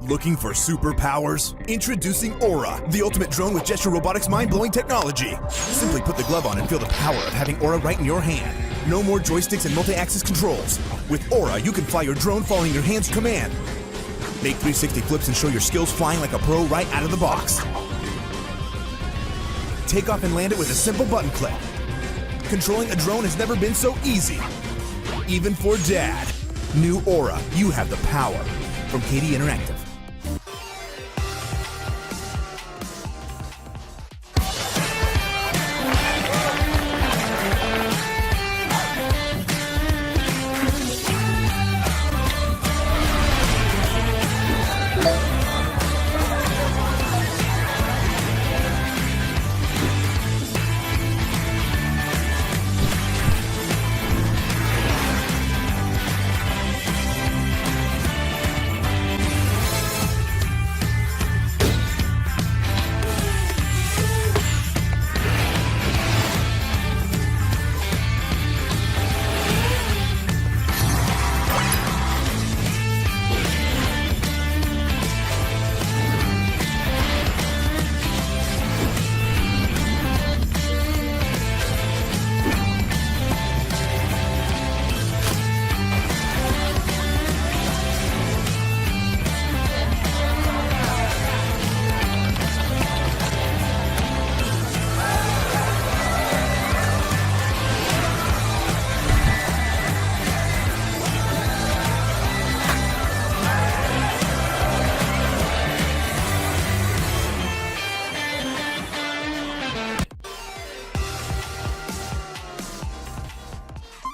Looking for superpowers? Introducing Aura, the ultimate drone with gesture robotics mind-blowing technology. Simply put the glove on and feel the power of having Aura right in your hand. No more joysticks and multi-axis controls. With Aura, you can fly your drone following your hand's command. Make 360 flips and show your skills flying like a pro right out of the box. Take off and land it with a simple button click. Controlling a drone has never been so easy. Even for Dad. New Aura, you have the power. From KD Interactive.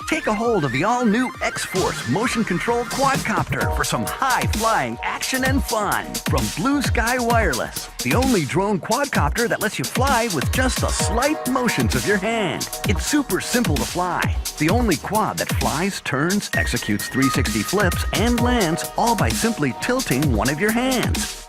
Take a hold of the all-new Xforce motion-controlled quadcopter for some high-flying action and fun from Blue Sky Wireless, the only drone quadcopter that lets you fly with just the slight motions of your hand. It's super simple to fly. The only quad that flies, turns, executes 360 flips, and lands all by simply tilting one of your hands.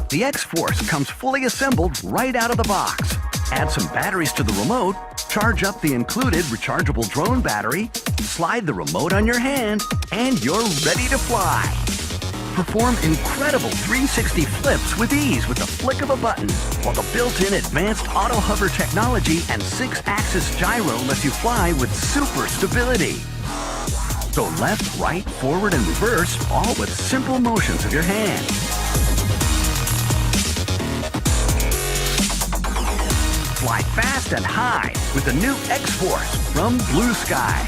The Xforce comes fully assembled right out of the box. Add some batteries to the remote, charge up the included rechargeable drone battery, slide the remote on your hand, and you're ready to fly. Perform incredible 360 flips with ease with the flick of a button, while the built-in advanced auto hover technology and 6-axis gyro lets you fly with super stability. So left, right, forward, and reverse, all with simple motions of your hand. Fly fast and high with the new Xforce from Blue Sky.